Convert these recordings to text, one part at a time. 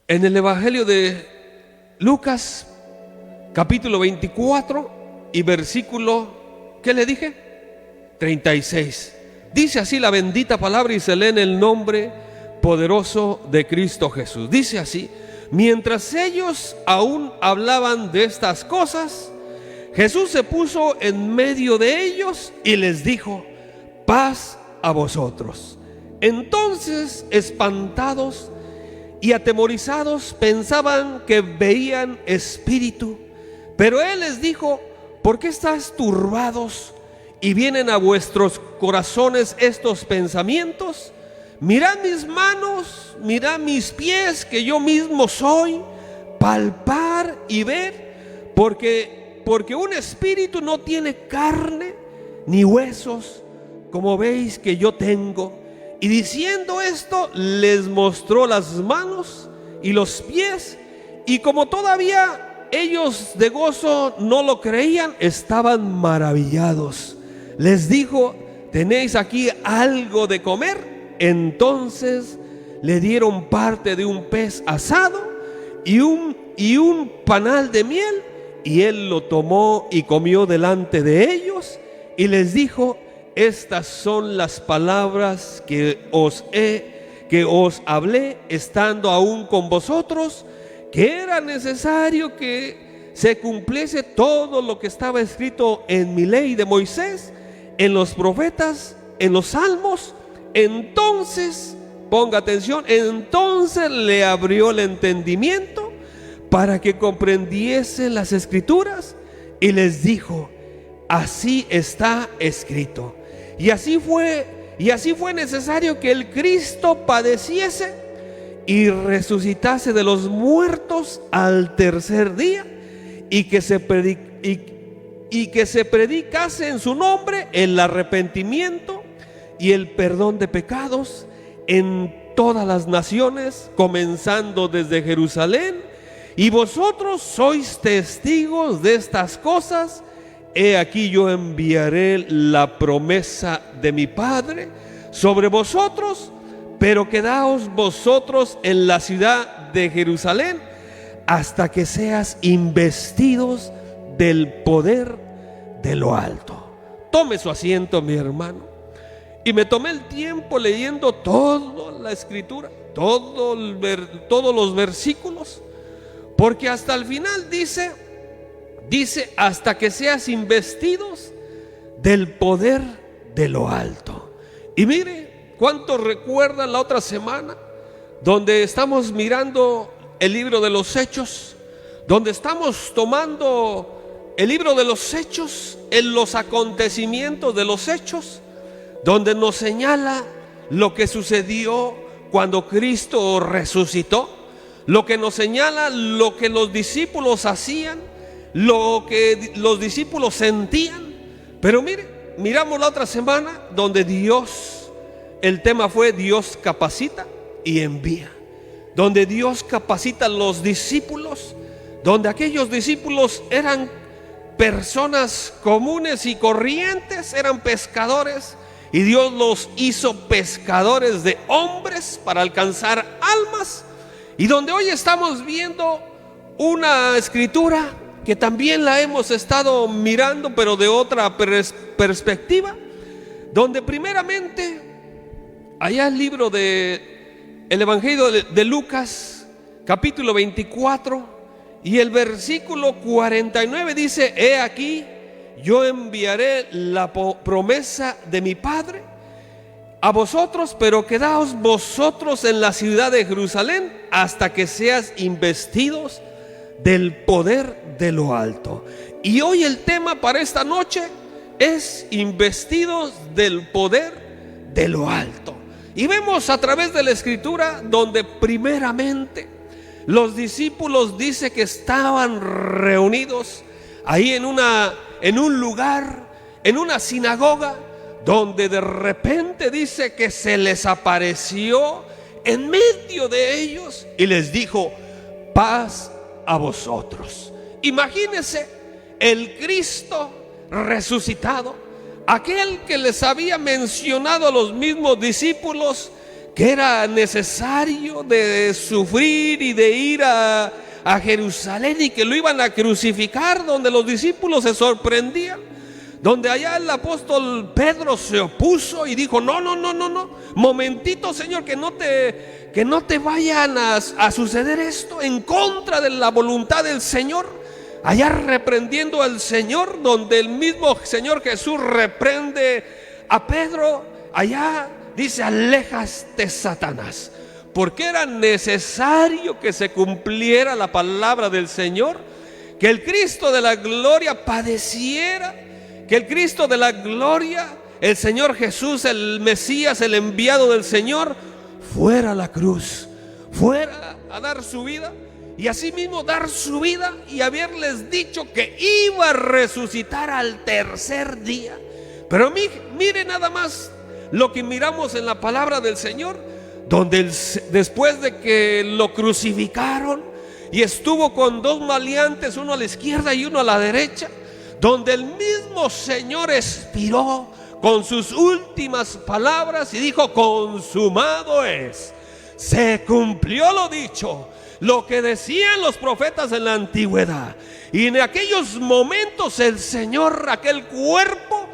En el Evangelio de Lucas, capítulo 24 y versículo, ¿qué le dije? 36. Dice así la bendita palabra y se lee en el nombre poderoso de Cristo Jesús. Dice así: mientras ellos aún hablaban de estas cosas, Jesús se puso en medio de ellos y les dijo: paz a vosotros. Entonces, espantados y atemorizados, pensaban que veían espíritu. Pero él les dijo: ¿por qué estáis turbados y vienen a vuestros corazones estos pensamientos? Mirad mis manos, mirad mis pies, que yo mismo soy. Palpar y ver, porque un espíritu no tiene carne ni huesos, como veis que yo tengo. Y diciendo esto, les mostró las manos y los pies, y como todavía ellos de gozo no lo creían, estaban maravillados. Les dijo: ¿tenéis aquí algo de comer? Entonces le dieron parte de un pez asado y un panal de miel, y él lo tomó y comió delante de ellos, y les dijo: estas son las palabras que os hablé estando aún con vosotros, que era necesario que se cumpliese todo lo que estaba escrito en mi ley de Moisés, en los profetas, en los salmos. Entonces, ponga atención, entonces le abrió el entendimiento para que comprendiese las escrituras, y les dijo: así está escrito. Y así fue necesario que el Cristo padeciese y resucitase de los muertos al tercer día, y que se predicase en su nombre el arrepentimiento y el perdón de pecados en todas las naciones, comenzando desde Jerusalén. Y vosotros sois testigos de estas cosas. He aquí yo enviaré la promesa de mi Padre sobre vosotros, pero quedaos vosotros en la ciudad de Jerusalén hasta que seas investidos del poder de lo alto. Tome su asiento, mi hermano. Y me tomé el tiempo leyendo toda la escritura, todos los versículos, porque hasta el final dice hasta que seas investidos del poder de lo alto. Y mire, ¿cuántos recuerdan la otra semana donde estamos mirando el libro de los Hechos, donde estamos tomando el libro de los Hechos, en los acontecimientos de los Hechos, donde nos señala lo que sucedió cuando Cristo resucitó, lo que nos señala lo que los discípulos hacían, lo que los discípulos sentían? Pero mire, miramos la otra semana donde el tema fue Dios capacita y envía, donde Dios capacita a los discípulos, donde aquellos discípulos eran personas comunes y corrientes, eran pescadores, y Dios los hizo pescadores de hombres para alcanzar almas. Y donde hoy estamos viendo una escritura que también la hemos estado mirando, pero de otra perspectiva, donde primeramente allá el libro de el Evangelio de Lucas, capítulo 24 y el versículo 49 dice: he aquí yo enviaré la promesa de mi Padre a vosotros, pero quedaos vosotros en la ciudad de Jerusalén hasta que seas investidos del poder de lo alto. Y hoy el tema para esta noche es investidos del poder de lo alto. Y vemos a través de la escritura donde primeramente los discípulos dice que estaban reunidos ahí en un lugar, en una sinagoga, donde de repente dice que se les apareció en medio de ellos y les dijo: paz a vosotros. Imagínense el Cristo resucitado, aquel que les había mencionado a los mismos discípulos que era necesario de sufrir y de ir a Jerusalén y que lo iban a crucificar, donde los discípulos se sorprendían, donde allá el apóstol Pedro se opuso y dijo: no, momentito, Señor, que no te vayan a suceder esto en contra de la voluntad del Señor. Allá reprendiendo al Señor, donde el mismo Señor Jesús reprende a Pedro, allá dice: aléjate, Satanás, porque era necesario que se cumpliera la palabra del Señor, que el Cristo de la gloria padeciera, que el Cristo de la gloria, el Señor Jesús, el Mesías, el enviado del Señor, fuera a la cruz, fuera a dar su vida, y asimismo dar su vida y haberles dicho que iba a resucitar al tercer día. Pero mire nada más lo que miramos en la palabra del Señor, donde después de que lo crucificaron y estuvo con dos maleantes, uno a la izquierda y uno a la derecha, donde el mismo Señor expiró con sus últimas palabras y dijo: consumado es, se cumplió lo dicho, lo que decían los profetas en la antigüedad. Y en aquellos momentos el Señor, aquel cuerpo,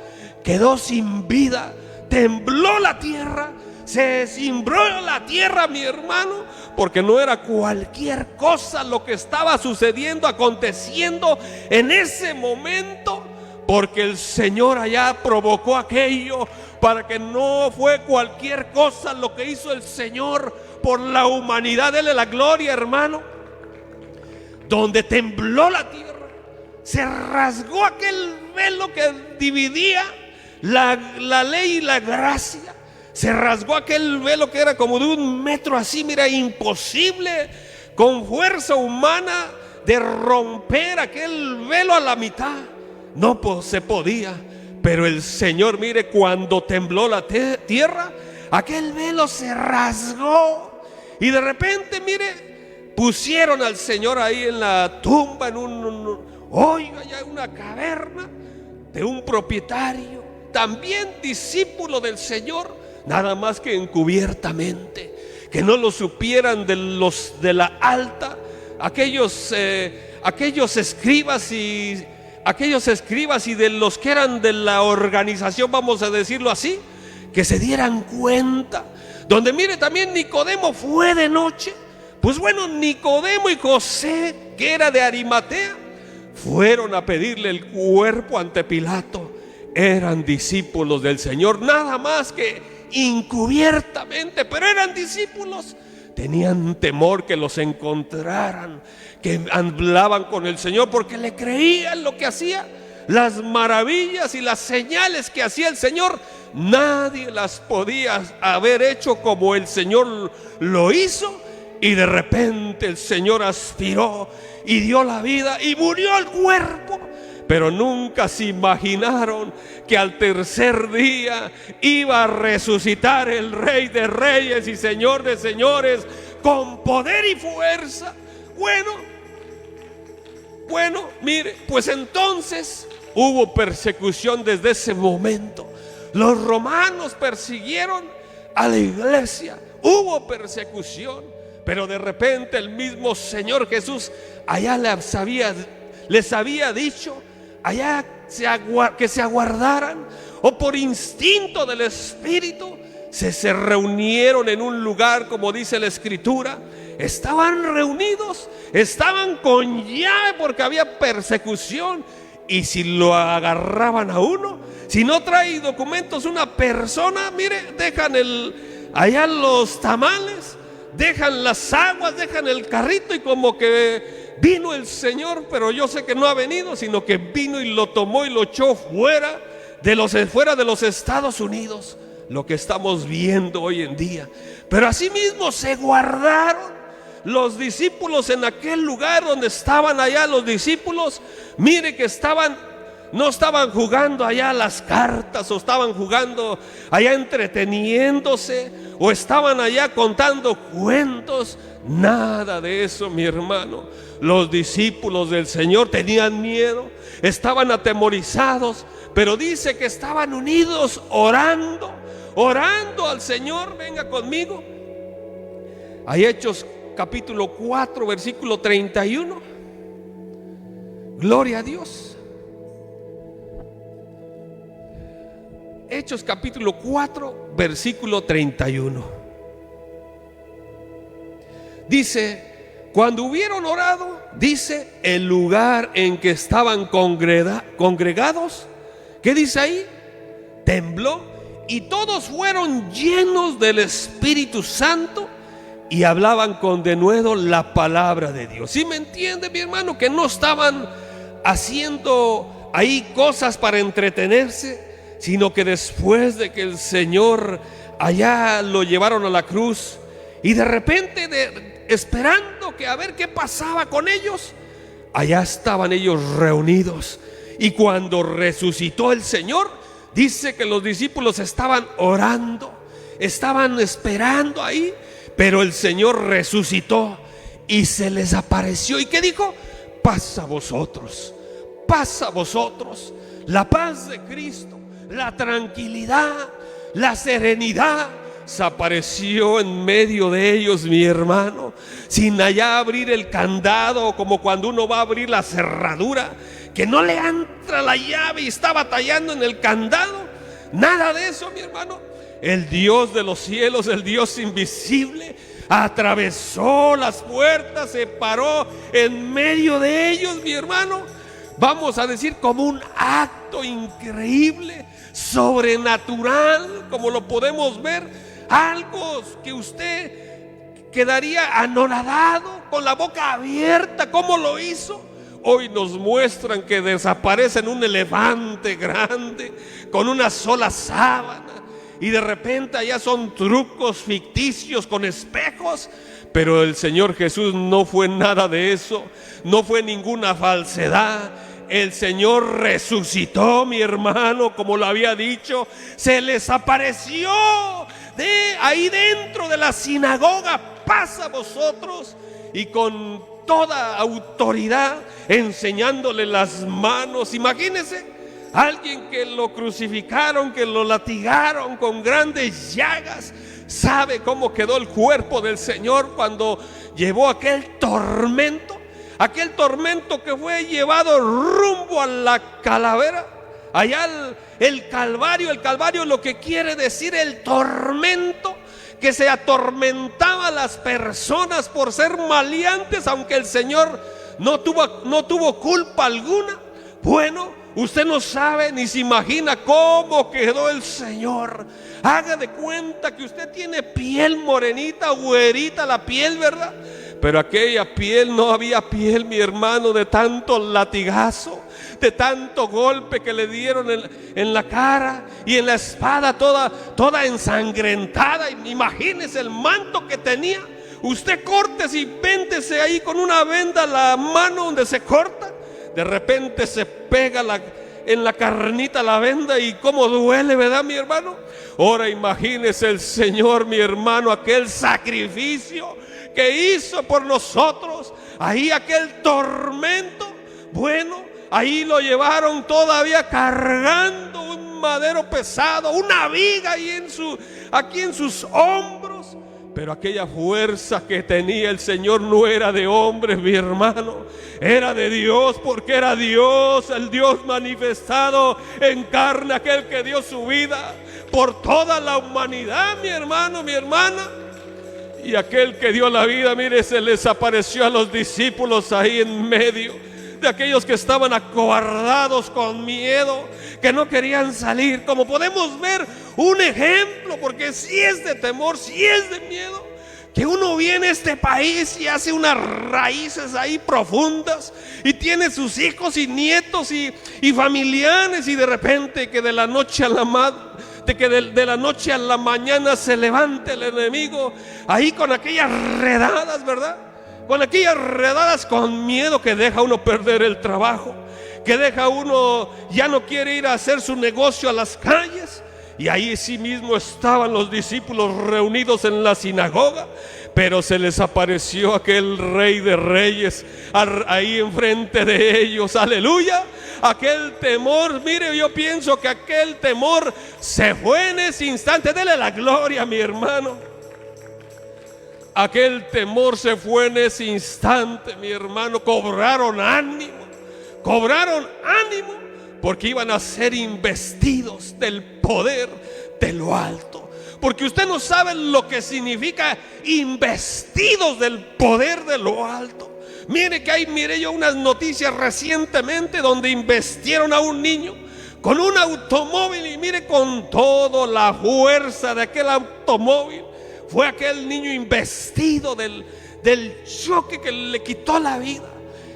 quedó sin vida, tembló la tierra, se cimbró la tierra, mi hermano, porque no era cualquier cosa lo que estaba sucediendo, aconteciendo en ese momento, porque el Señor allá provocó aquello, para que no fue cualquier cosa lo que hizo el Señor por la humanidad. Dele la gloria, hermano. Donde tembló la tierra, se rasgó aquel velo que dividía la ley y la gracia. Se rasgó aquel velo que era como de 1 metro así, mira, imposible con fuerza humana de romper aquel velo a la mitad. No se podía. Pero el Señor, mire, cuando tembló la tierra, aquel velo se rasgó. Y de repente, mire, pusieron al Señor ahí en la tumba, en allá en una caverna de un propietario, también discípulo del Señor, nada más que encubiertamente, que no lo supieran de la alta, aquellos escribas y de los que eran de la organización, vamos a decirlo así, que se dieran cuenta. Donde mire también Nicodemo fue de noche. Pues bueno, Nicodemo y José, que era de Arimatea, fueron a pedirle el cuerpo ante Pilato. Eran discípulos del Señor, nada más que encubiertamente, pero eran discípulos. Tenían temor que los encontraran, que hablaban con el Señor, porque le creían lo que hacía, las maravillas y las señales que hacía el Señor. Nadie las podía haber hecho como el Señor lo hizo. Y de repente el Señor aspiró y dio la vida y murió el cuerpo. Pero nunca se imaginaron que al tercer día iba a resucitar el Rey de Reyes y Señor de Señores, con poder y fuerza. Bueno, mire, pues entonces hubo persecución desde ese momento. Los romanos persiguieron a la iglesia, hubo persecución, pero de repente el mismo Señor Jesús allá les había dicho allá que se aguardaran, o por instinto del Espíritu se reunieron en un lugar, como dice la Escritura. Estaban reunidos, estaban con llave porque había persecución. Y si lo agarraban a uno, si no trae documentos una persona, mire, dejan allá los tamales, dejan las aguas, dejan el carrito, y como que vino el Señor, pero yo sé que no ha venido, sino que vino y lo tomó y lo echó fuera de los Estados Unidos, lo que estamos viendo hoy en día. Pero asimismo se guardaron los discípulos en aquel lugar donde estaban allá los discípulos. Mire que no estaban jugando allá las cartas, o estaban jugando allá entreteniéndose, o estaban allá contando cuentos. Nada de eso, mi hermano. Los discípulos del Señor tenían miedo, estaban atemorizados, pero dice que estaban unidos orando orando al Señor. Venga conmigo. Hay Hechos capítulo 4, versículo 31. Gloria a Dios. Hechos capítulo 4, versículo 31. Dice: cuando hubieron orado, dice, el lugar en que estaban congregados, ¿qué dice ahí? Tembló, y todos fueron llenos del Espíritu Santo y hablaban con denuedo la palabra de Dios. ¿Sí me entiende, mi hermano? Que no estaban haciendo ahí cosas para entretenerse, sino que después de que el Señor allá lo llevaron a la cruz, y de repente esperando que a ver qué pasaba con ellos, allá estaban ellos reunidos. Y cuando resucitó el Señor, dice que los discípulos estaban orando, estaban esperando ahí, pero el Señor resucitó y se les apareció. ¿Y qué dijo? Paz a vosotros, paz a vosotros. La paz de Cristo, la tranquilidad, la serenidad se apareció en medio de ellos, mi hermano, sin allá abrir el candado, como cuando uno va a abrir la cerradura, que no le entra la llave y está batallando en el candado. Nada de eso, mi hermano. El Dios de los cielos, el Dios invisible, atravesó las puertas, se paró en medio de ellos, mi hermano. Vamos a decir, como un acto increíble, sobrenatural, como lo podemos ver. Algo que usted quedaría anonadado, con la boca abierta. ¿Cómo lo hizo? Hoy nos muestran que desaparecen un elefante grande con una sola sábana, y de repente allá son trucos ficticios con espejos. Pero el Señor Jesús no fue nada de eso, no fue ninguna falsedad. El Señor resucitó, mi hermano, como lo había dicho. Se les apareció de ahí dentro de la sinagoga. Paz a vosotros. Y con toda autoridad, enseñándole las manos. Imagínense, alguien que lo crucificaron, que lo latigaron con grandes llagas. ¿Sabe cómo quedó el cuerpo del Señor cuando llevó aquel tormento? Aquel tormento que fue llevado rumbo a la calavera. Allá el Calvario, lo que quiere decir el tormento, que se atormentaba a las personas por ser maleantes, aunque el Señor no tuvo culpa alguna. Bueno, usted no sabe ni se imagina cómo quedó el Señor. Haga de cuenta que usted tiene piel morenita, güerita la piel, ¿verdad? Pero aquella piel, no había piel, mi hermano, de tanto latigazo, de tanto golpe que le dieron en la cara y en la espada, toda ensangrentada. Imagínese el manto que tenía. Usted córtese y véntese ahí con una venda la mano donde se corta. De repente se pega en la carnita la venda, y cómo duele, ¿verdad, mi hermano? Ahora imagínese el Señor, mi hermano, aquel sacrificio que hizo por nosotros. Ahí aquel tormento. Bueno, ahí lo llevaron todavía cargando un madero pesado, una viga ahí aquí en sus hombros. Pero aquella fuerza que tenía el Señor no era de hombres, mi hermano, era de Dios, porque era Dios, el Dios manifestado en carne, aquel que dio su vida por toda la humanidad, mi hermano, mi hermana. Y aquel que dio la vida, mire, se les apareció a los discípulos ahí en medio de aquellos que estaban acobardados con miedo, que no querían salir. Como podemos ver, un ejemplo, porque si es de temor, si es de miedo, que uno viene a este país y hace unas raíces ahí profundas, y tiene sus hijos y nietos y familiares, y de repente que de la noche a la noche a la mañana se levante el enemigo ahí con aquellas redadas, ¿verdad? Con aquellas redadas, con miedo, que deja uno perder el trabajo, que deja uno, ya no quiere ir a hacer su negocio a las calles, y ahí sí mismo estaban los discípulos reunidos en la sinagoga, pero se les apareció aquel Rey de Reyes ahí enfrente de ellos, aleluya. Aquel temor, mire, yo pienso que aquel temor se fue en ese instante. Dele la gloria, mi hermano. Aquel temor se fue en ese instante, mi hermano. Cobraron ánimo, porque iban a ser investidos del poder de lo alto. Porque usted no sabe lo que significa investidos del poder de lo alto. Miré yo unas noticias recientemente donde investieron a un niño con un automóvil, y mire, con toda la fuerza de aquel automóvil, fue aquel niño investido del choque que le quitó la vida.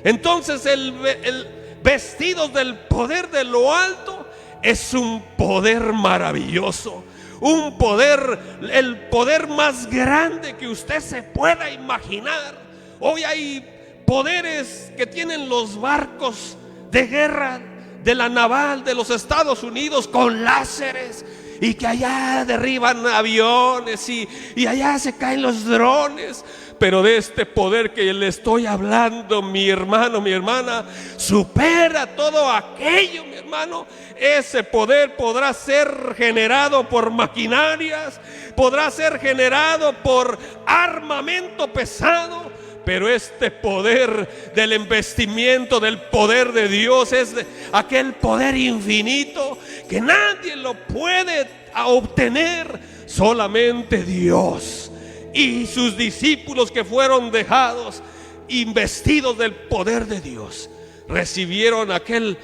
Entonces el vestidos del poder de lo alto es un poder maravilloso, un poder, el poder más grande que usted se pueda imaginar. Hoy hay poderes que tienen los barcos de guerra de la naval de los Estados Unidos con láseres, y que allá derriban aviones y allá se caen los drones. Pero de este poder que le estoy hablando, mi hermano, mi hermana, supera todo aquello, mi hermano. Ese poder podrá ser generado por maquinarias, podrá ser generado por armamento pesado, pero este poder del investimiento del poder de Dios es aquel poder infinito que nadie lo puede obtener, solamente Dios y sus discípulos que fueron dejados, investidos del poder de Dios, recibieron aquel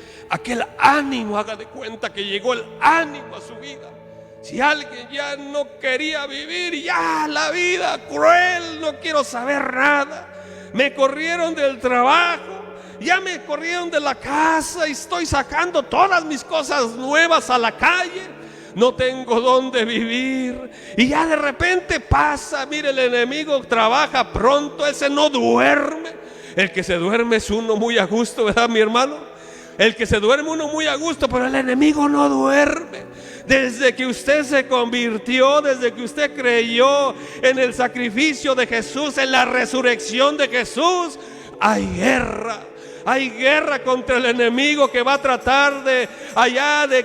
ánimo. Haga de cuenta que llegó el ánimo a su vida. Si alguien ya no quería vivir, ya la vida cruel, no quiero saber nada, me corrieron del trabajo, ya me corrieron de la casa y estoy sacando todas mis cosas nuevas a la calle, no tengo dónde vivir. Y ya de repente pasa, mire, el enemigo trabaja pronto, ese no duerme. El que se duerme es uno muy a gusto, ¿verdad, mi hermano? El que se duerme uno muy a gusto, pero el enemigo no duerme. Desde que usted se convirtió, desde que usted creyó en el sacrificio de Jesús, en la resurrección de Jesús, hay guerra. Hay guerra contra el enemigo que va a tratar de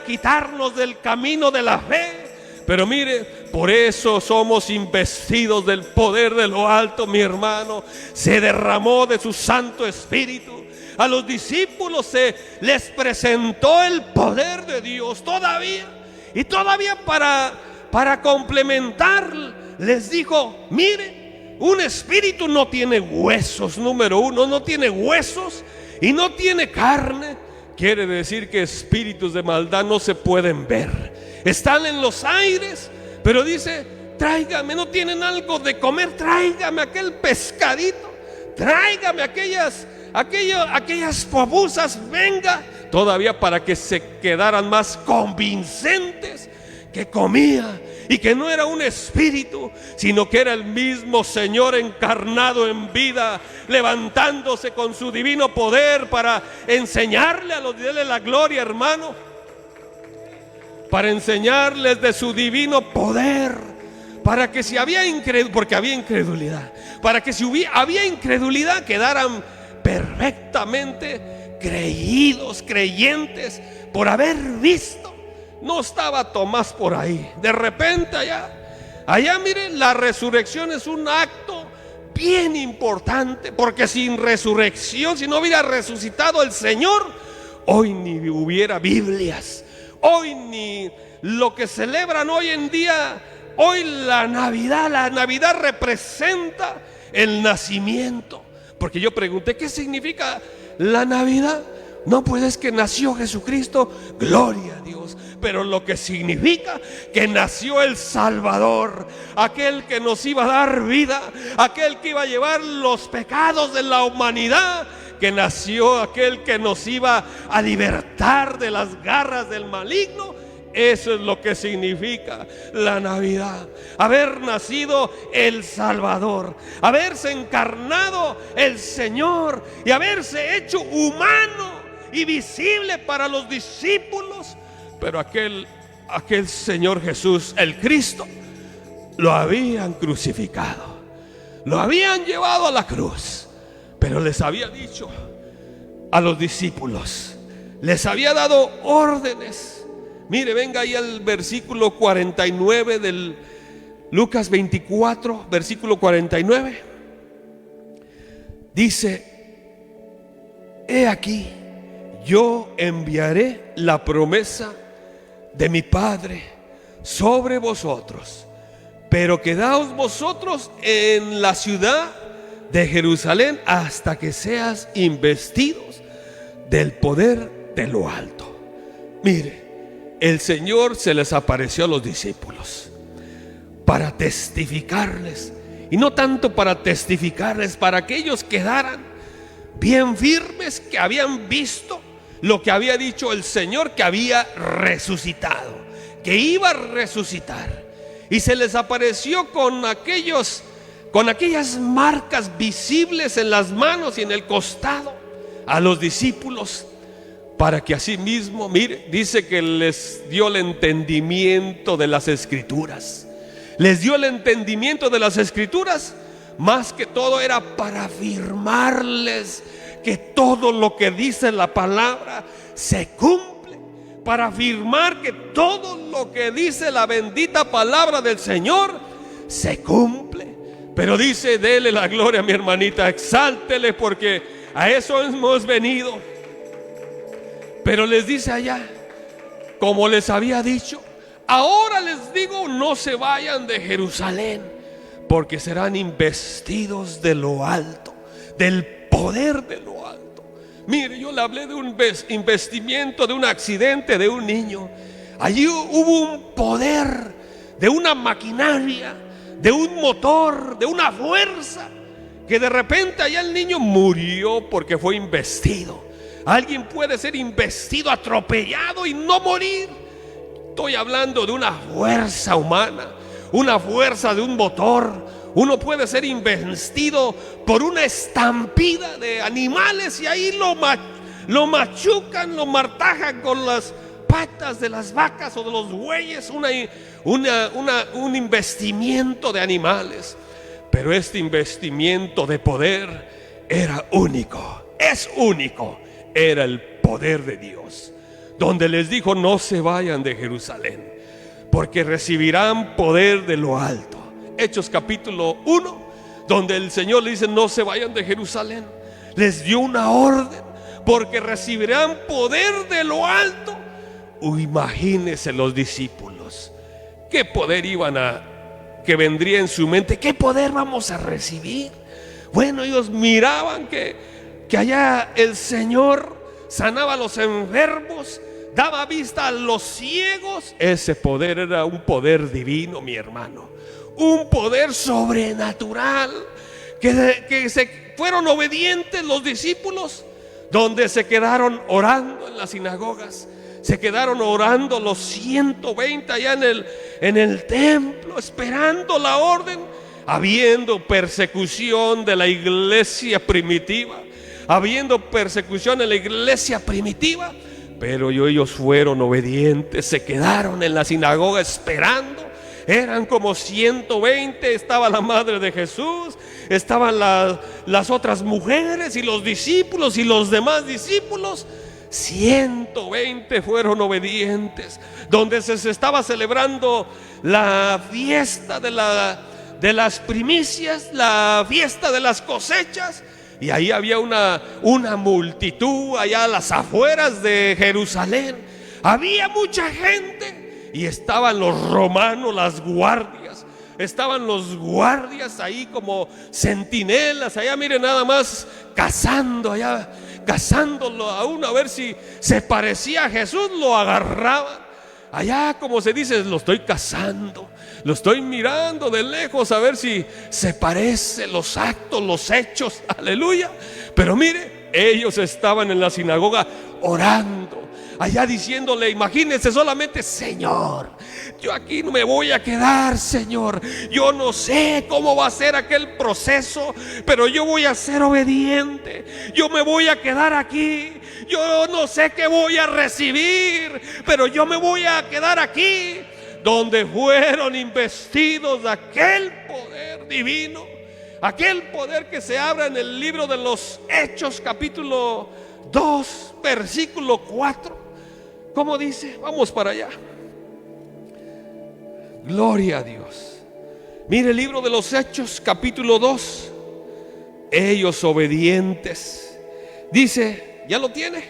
quitarnos del camino de la fe. Pero mire, por eso somos investidos del poder de lo alto, mi hermano. Se derramó de su Santo Espíritu. A los discípulos se les presentó el poder de Dios todavía. Y todavía para complementar les dijo: mire, un espíritu no tiene huesos, número uno, no tiene huesos y no tiene carne. Quiere decir que espíritus de maldad no se pueden ver, están en los aires. Pero dice: tráigame, no tienen algo de comer, tráigame aquel pescadito, tráigame aquellas pupusas, venga. Todavía para que se quedaran más convincentes que comía y que no era un espíritu, sino que era el mismo Señor encarnado en vida, levantándose con su divino poder para enseñarle a los días de la gloria, hermano, para enseñarles de su divino poder, para que si había incredulidad, porque había incredulidad, para que si había incredulidad quedaran perfectamente creídos, creyentes, por haber visto. No estaba Tomás por ahí. De repente allá miren, la resurrección es un acto bien importante, porque sin resurrección, si no hubiera resucitado el Señor, hoy ni hubiera Biblias, hoy ni lo que celebran hoy en día. Hoy la Navidad representa el nacimiento. Porque yo pregunté: ¿qué significa la Navidad? No, pues es que nació Jesucristo, gloria a Dios. Pero lo que significa que nació el Salvador, aquel que nos iba a dar vida, aquel que iba a llevar los pecados de la humanidad, que nació aquel que nos iba a libertar de las garras del maligno. Eso es lo que significa la Navidad: haber nacido el Salvador, haberse encarnado el Señor y haberse hecho humano y visible para los discípulos. Pero aquel aquel Señor Jesús, el Cristo, lo habían crucificado, lo habían llevado a la cruz, pero les había dicho a los discípulos, les había dado órdenes. Mire, venga ahí al versículo 49 del Lucas 24, versículo 49. Dice: he aquí, yo enviaré la promesa de mi Padre sobre vosotros, pero quedaos vosotros en la ciudad de Jerusalén hasta que seas investidos del poder de lo alto. Mire, el Señor se les apareció a los discípulos para testificarles, y no tanto para testificarles, para que ellos quedaran bien firmes, que habían visto lo que había dicho el Señor, que había resucitado, que iba a resucitar. Y se les apareció con aquellas marcas visibles en las manos y en el costado a los discípulos, para que así mismo, mire, dice que les dio el entendimiento de las Escrituras. Les dio el entendimiento de las Escrituras. Más que todo era para afirmarles que todo lo que dice la palabra se cumple, para afirmar que todo lo que dice la bendita palabra del Señor se cumple. Pero dice: dele la gloria a mi hermanita, exáltele, porque a eso hemos venido. Pero les dice allá, como les había dicho: ahora les digo, no se vayan de Jerusalén, porque serán investidos de lo alto, del poder de lo alto. Mire, yo le hablé de un investimiento, de un accidente de un niño. Allí hubo un poder, de una maquinaria, de un motor, de una fuerza, que de repente allá el niño murió porque fue investido. Alguien puede ser investido, atropellado y no morir. Estoy hablando de una fuerza humana, una fuerza de un motor. Uno puede ser investido por una estampida de animales y ahí lo machucan, lo martajan con las patas de las vacas o de los bueyes. Un investimiento de animales. Pero este investimiento de poder era único, es único. Era el poder de Dios, donde les dijo: no se vayan de Jerusalén, porque recibirán poder de lo alto. Hechos capítulo 1, donde el Señor le dice: no se vayan de Jerusalén. Les dio una orden, porque recibirán poder de lo alto. Imagínense los discípulos, qué poder que vendría en su mente. ¿Qué poder vamos a recibir? Bueno, ellos miraban que allá el Señor sanaba a los enfermos, daba vista a los ciegos. Ese poder era un poder divino, mi hermano, un poder sobrenatural, que se fueron obedientes los discípulos, donde se quedaron orando en las sinagogas. Se quedaron orando los 120 allá en el templo, esperando la orden, habiendo persecución de la iglesia primitiva. Habiendo persecución en la iglesia primitiva, pero ellos fueron obedientes, se quedaron en la sinagoga esperando. Eran como 120, estaba la madre de Jesús, estaban las otras mujeres y los discípulos y los demás discípulos. 120 fueron obedientes, donde se estaba celebrando la fiesta de las primicias, la fiesta de las cosechas. Y ahí había una multitud allá a las afueras de Jerusalén. Había mucha gente y estaban los romanos, las guardias. Estaban los guardias ahí como centinelas. Allá miren nada más, cazándolo a uno, a ver si se parecía a Jesús. Lo agarraban. Allá, como se dice, lo estoy cazando, lo estoy mirando de lejos a ver si se parece los actos, los hechos, aleluya. Pero mire, ellos estaban en la sinagoga orando, allá diciéndole, imagínense solamente: Señor, yo aquí no me voy a quedar, Señor. Yo no sé cómo va a ser aquel proceso, pero yo voy a ser obediente. Yo me voy a quedar aquí. Yo no sé qué voy a recibir, pero yo me voy a quedar aquí, donde fueron investidos de aquel poder divino, aquel poder que se habla en el libro de los Hechos, capítulo 2, versículo 4. ¿Cómo dice? Vamos para allá. Gloria a Dios. Mire el libro de los Hechos, capítulo 2. Ellos obedientes. Dice, ¿ya lo tiene?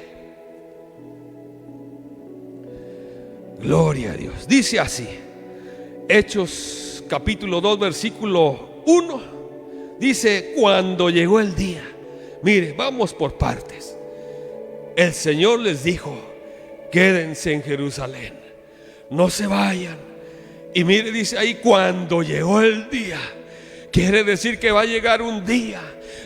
Gloria a Dios. Dice así, Hechos capítulo 2, versículo 1. Dice, cuando llegó el día. Mire, vamos por partes. El Señor les dijo: quédense en Jerusalén, no se vayan. Y mire, dice ahí, cuando llegó el día. Quiere decir que va a llegar un día.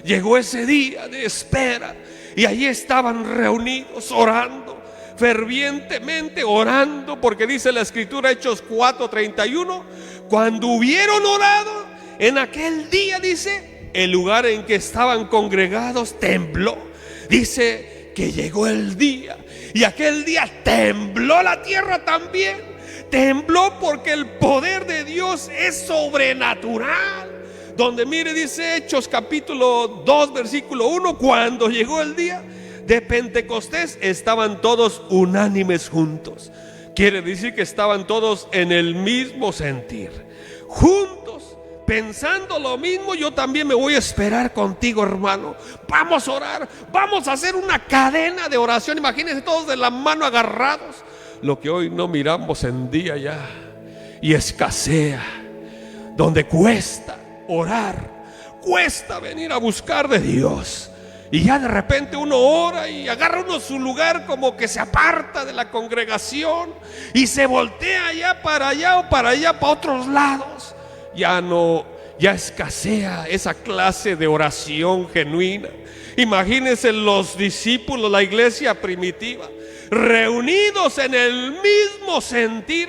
Llegó ese día de espera, y allí estaban reunidos orando, fervientemente orando, porque dice la escritura, Hechos 4:31, cuando hubieron orado en aquel día, dice, el lugar en que estaban congregados tembló. Dice que llegó el día, y aquel día tembló la tierra también. Tembló porque el poder de Dios es sobrenatural. Donde mire, dice Hechos capítulo 2, versículo 1, cuando llegó el día de Pentecostés, estaban todos unánimes juntos. Quiere decir que estaban todos en el mismo sentir, juntos, pensando lo mismo. Yo también me voy a esperar contigo, hermano. Vamos a orar, vamos a hacer una cadena de oración. Imagínense todos de la mano agarrados. Lo que hoy no miramos en día ya, y escasea, donde cuesta orar, cuesta venir a buscar de Dios. Y ya de repente uno ora y agarra uno su lugar, como que se aparta de la congregación y se voltea allá o para allá, para otros lados. Ya escasea esa clase de oración genuina. Imagínense los discípulos, la iglesia primitiva, reunidos en el mismo sentir,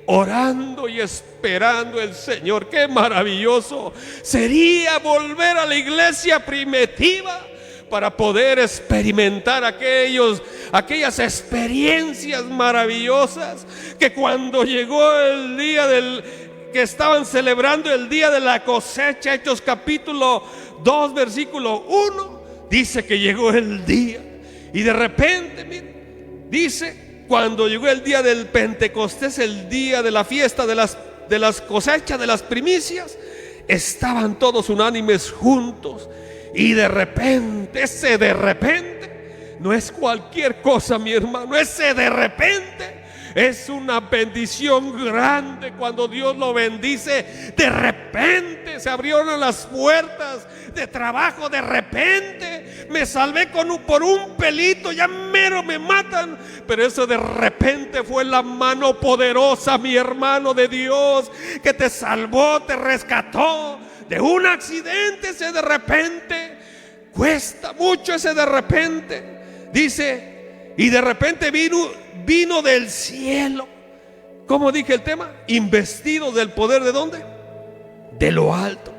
orando y esperando el Señor. Qué maravilloso sería volver a la iglesia primitiva para poder experimentar aquellas experiencias maravillosas, que cuando llegó el día que estaban celebrando el día de la cosecha, Hechos capítulo 2, versículo 1, dice que llegó el día, y de repente, mire, dice, cuando llegó el día del Pentecostés, el día de la fiesta de las cosechas, de las primicias, estaban todos unánimes juntos. Y de repente, ese de repente no es cualquier cosa, mi hermano. Ese de repente es una bendición grande. Cuando Dios lo bendice, de repente se abrieron las puertas de trabajo. De repente me salvé por un pelito, ya mero me matan. Pero eso de repente fue la mano poderosa, mi hermano, de Dios, que te salvó, te rescató de un accidente. Ese de repente cuesta mucho, ese de repente. Dice, y de repente vino del cielo. ¿Cómo dije el tema? Investido del poder, ¿de dónde? De lo alto.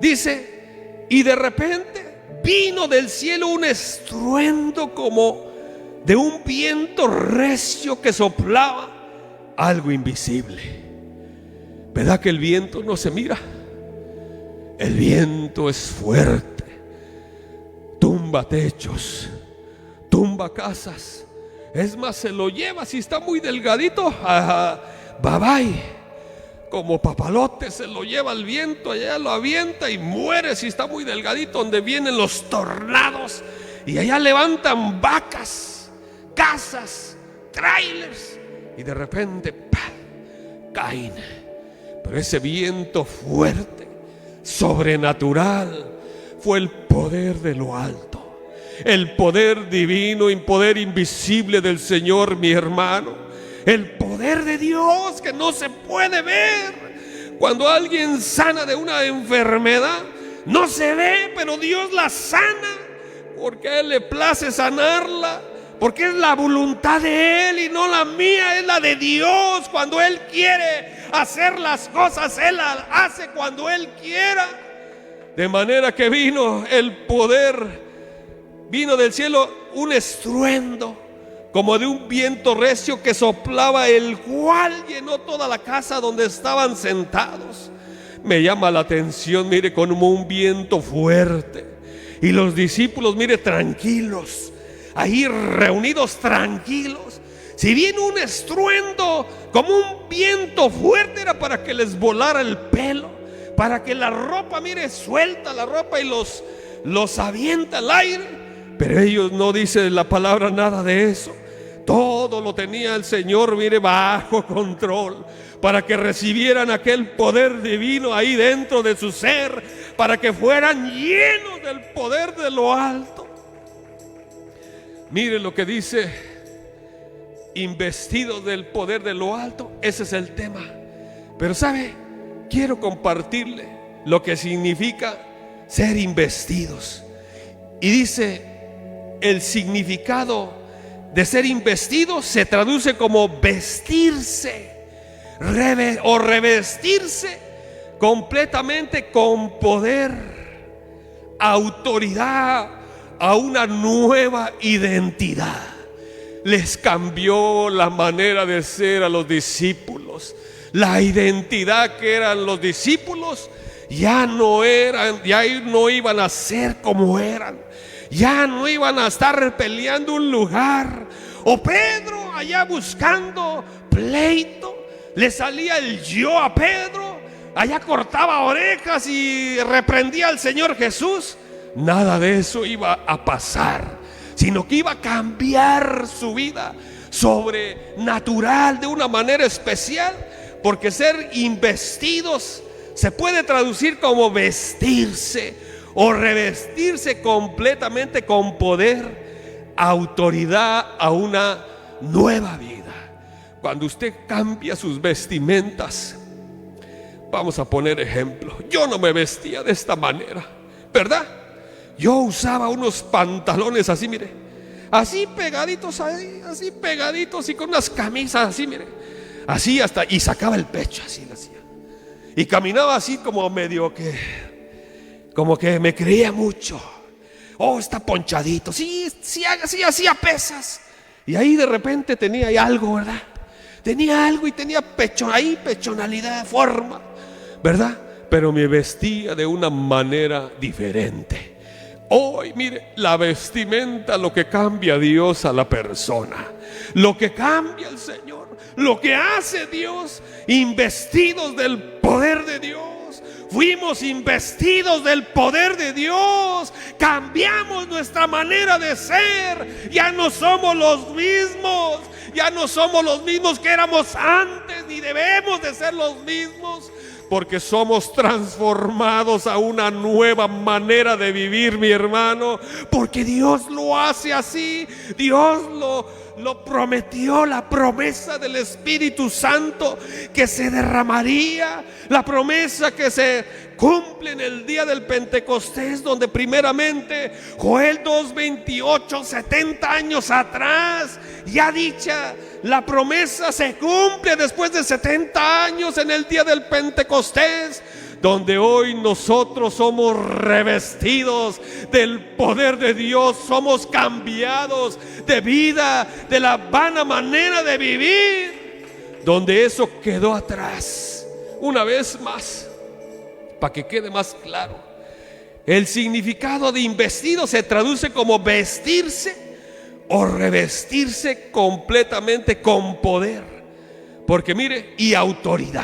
Dice, y de repente vino del cielo un estruendo como de un viento recio que soplaba, algo invisible. ¿Verdad que el viento no se mira? El viento es fuerte, tumba techos, tumba casas. Es más, se lo lleva, si está muy delgadito, bye bye. Como papalote se lo lleva el viento, allá lo avienta y muere si está muy delgadito. Donde vienen los tornados y allá levantan vacas, casas, trailers, y de repente caen. Pero ese viento fuerte, sobrenatural, fue el poder de lo alto, el poder divino y poder invisible del Señor, mi hermano. El poder de Dios que no se puede ver. Cuando alguien sana de una enfermedad, no se ve, pero Dios la sana, porque a Él le place sanarla. porque es la voluntad de Él y no la mía, es la de Dios. Cuando Él quiere hacer las cosas, Él las hace cuando Él quiera. De manera que vino el poder, vino del cielo un estruendo como de un viento recio que soplaba, el cual llenó toda la casa donde estaban sentados. Me llama la atención, mire, como un viento fuerte. Y los discípulos, mire, tranquilos, ahí reunidos tranquilos. Si viene un estruendo como un viento fuerte, era para que les volara el pelo, para que la ropa, mire, suelta la ropa y los avienta al aire. Pero ellos no dicen la palabra nada de eso. Todo lo tenía el Señor, mire, bajo control, para que recibieran aquel poder divino ahí dentro de su ser, para que fueran llenos del poder de lo alto. Mire lo que dice: investidos del poder de lo alto. Ese es el tema. Pero sabe, quiero compartirle lo que significa ser investidos. Y dice, el significado de ser investido se traduce como vestirse o revestirse completamente con poder, autoridad, a una nueva identidad. Les cambió la manera de ser a los discípulos. La identidad que eran los discípulos ya no iban a ser como eran. Ya no iban a estar peleando un lugar. O Pedro allá buscando pleito, le salía el yo a Pedro, allá cortaba orejas y reprendía al Señor Jesús. Nada de eso iba a pasar, sino que iba a cambiar su vida sobrenatural de una manera especial. Porque ser investidos se puede traducir como vestirse o revestirse completamente con poder, autoridad a una nueva vida. Cuando usted cambia sus vestimentas, vamos a poner ejemplo. Yo no me vestía de esta manera, ¿verdad? Yo usaba unos pantalones así, mire, así pegaditos ahí, así pegaditos, y con unas camisas así, mire, así hasta, y sacaba el pecho, así lo hacía. Y caminaba así como medio como que me creía mucho. Oh, está ponchadito, sí, hacía pesas. Y ahí de repente tenía ahí algo, ¿verdad? Tenía algo y tenía pecho, ahí pechonalidad, forma, ¿verdad? Pero me vestía de una manera diferente. Hoy, mire, la vestimenta, lo que cambia Dios a la persona, lo que cambia el Señor, lo que hace Dios, investidos del poder de Dios. Fuimos investidos del poder de Dios, cambiamos nuestra manera de ser. Ya no somos los mismos, ya no somos los mismos que éramos antes, ni debemos de ser los mismos, porque somos transformados a una nueva manera de vivir, mi hermano, porque Dios lo hace así. Dios lo prometió, la promesa del Espíritu Santo que se derramaría, la promesa que se cumple en el día del Pentecostés, donde primeramente Joel 2:28, 70 años atrás, ya dicha, la promesa se cumple después de 70 años en el día del Pentecostés, donde hoy nosotros somos revestidos del poder de Dios, somos cambiados de vida, de la vana manera de vivir, donde eso quedó atrás. Una vez más, para que quede más claro, el significado de investido se traduce como vestirse o revestirse completamente con poder, porque mire, y autoridad.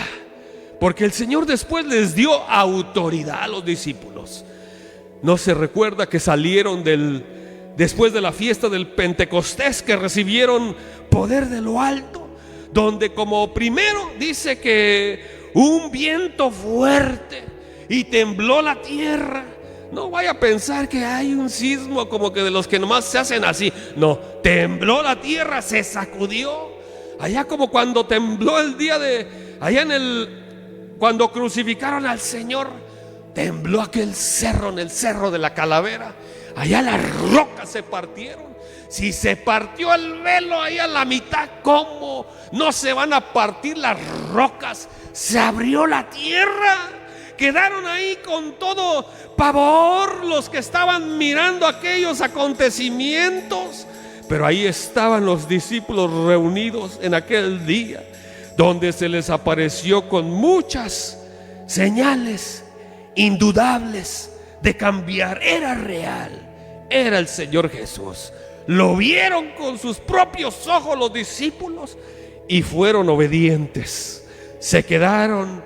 Porque el Señor después les dio autoridad a los discípulos. ¿No se recuerda que salieron después de la fiesta del Pentecostés, que recibieron poder de lo alto? Donde como primero dice que un viento fuerte y tembló la tierra. No vaya a pensar que hay un sismo como que de los que nomás se hacen así. No, tembló la tierra, se sacudió. Allá como cuando tembló el día cuando crucificaron al Señor, tembló aquel cerro, en el cerro de la Calavera. Allá las rocas se partieron. Si se partió el velo ahí a la mitad, ¿cómo no se van a partir las rocas? Se abrió la tierra. Quedaron ahí con todo pavor los que estaban mirando aquellos acontecimientos. Pero ahí estaban los discípulos reunidos en aquel día, donde se les apareció con muchas señales indudables de cambiar. Era real, era el Señor Jesús. Lo vieron con sus propios ojos los discípulos y fueron obedientes. Se quedaron,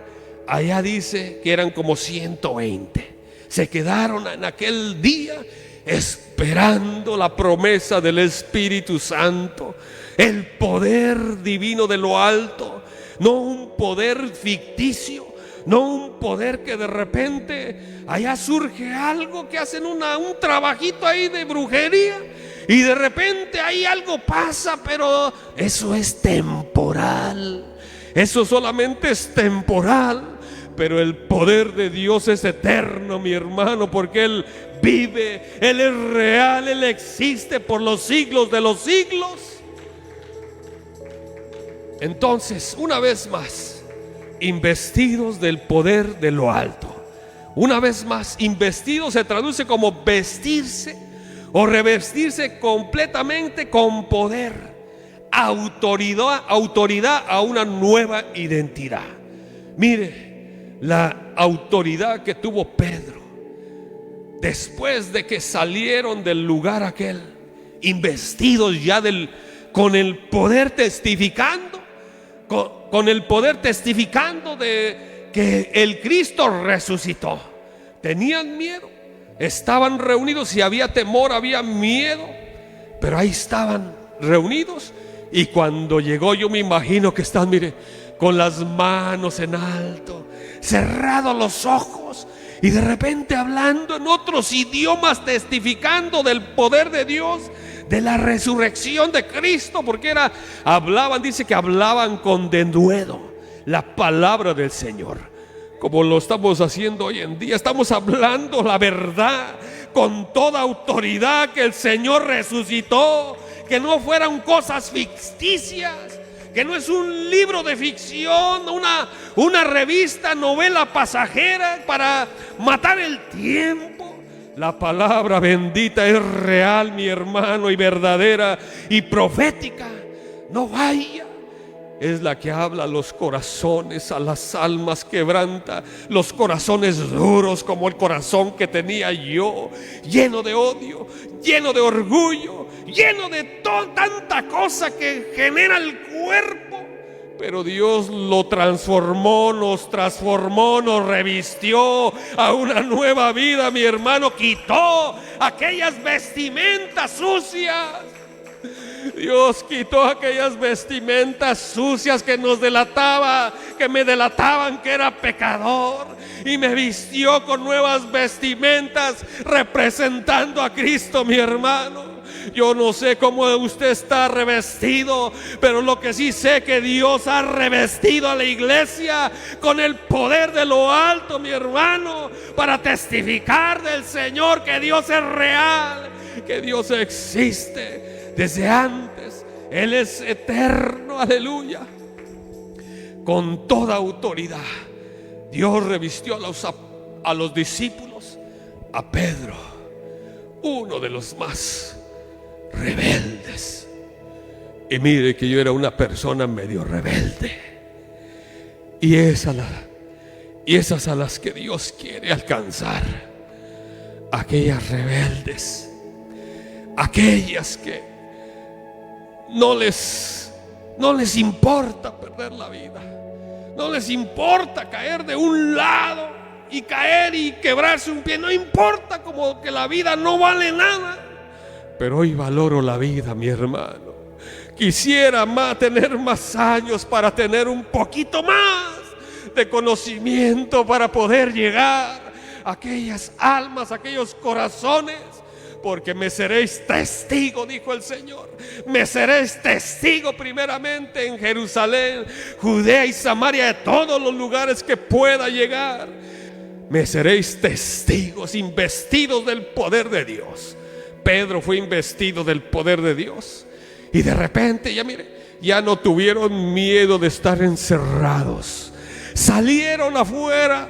allá dice que eran como 120. Se quedaron en aquel día esperando la promesa del Espíritu Santo, el poder divino de lo alto, no un poder ficticio, no un poder que de repente allá surge algo, que hacen un trabajito ahí de brujería y de repente ahí algo pasa, pero eso es temporal. Eso solamente es temporal. Pero el poder de Dios es eterno, mi hermano, porque Él vive, Él es real, Él existe por los siglos de los siglos. Entonces, una vez más, investidos del poder de lo alto. Una vez más, investido se traduce como vestirse o revestirse completamente con poder, autoridad a una nueva identidad. Mire la autoridad que tuvo Pedro después de que salieron del lugar aquel, investidos ya con el poder testificando, con el poder testificando de que el Cristo resucitó. Tenían miedo, estaban reunidos y había temor, había miedo, pero ahí estaban reunidos. Y cuando llegó, yo me imagino que están, mire, con las manos en alto, cerrados los ojos, y de repente hablando en otros idiomas, testificando del poder de Dios, de la resurrección de Cristo, porque dice que hablaban con denuedo la palabra del Señor, como lo estamos haciendo hoy en día. Estamos hablando la verdad con toda autoridad, que el Señor resucitó, que no fueran cosas ficticias, que no es un libro de ficción, una revista, novela pasajera para matar el tiempo. La palabra bendita es real, mi hermano, y verdadera y profética. No vaya. Es la que habla a los corazones, a las almas, quebranta los corazones duros como el corazón que tenía yo, lleno de odio, lleno de orgullo, lleno de tanta cosa que genera el cuerpo. Pero Dios lo transformó, nos revistió a una nueva vida, mi hermano. Quitó aquellas vestimentas sucias. Dios quitó aquellas vestimentas sucias que nos delataba, que me delataban que era pecador, y me vistió con nuevas vestimentas representando a Cristo, mi hermano. Yo no sé cómo usted está revestido, pero lo que sí sé, que Dios ha revestido a la iglesia con el poder de lo alto, mi hermano, para testificar del Señor, que Dios es real, que Dios existe desde antes. Él es eterno, aleluya. Con toda autoridad Dios revistió a los discípulos, a Pedro, uno de los más rebeldes. Y mire que yo era una persona medio rebelde, y esas a las que Dios quiere alcanzar, aquellas rebeldes, aquellas que no les importa perder la vida, no les importa caer de un lado y caer y quebrarse un pie, no importa, como que la vida no vale nada. Pero hoy valoro la vida, mi hermano. Quisiera tener más años para tener un poquito más de conocimiento, para poder llegar a aquellas almas, a aquellos corazones. Porque me seréis testigo, dijo el Señor. Me seréis testigo primeramente en Jerusalén, Judea y Samaria, de todos los lugares que pueda llegar. Me seréis testigos, investidos del poder de Dios. Pedro fue investido del poder de Dios. Y de repente, ya mire, ya no tuvieron miedo de estar encerrados. Salieron afuera,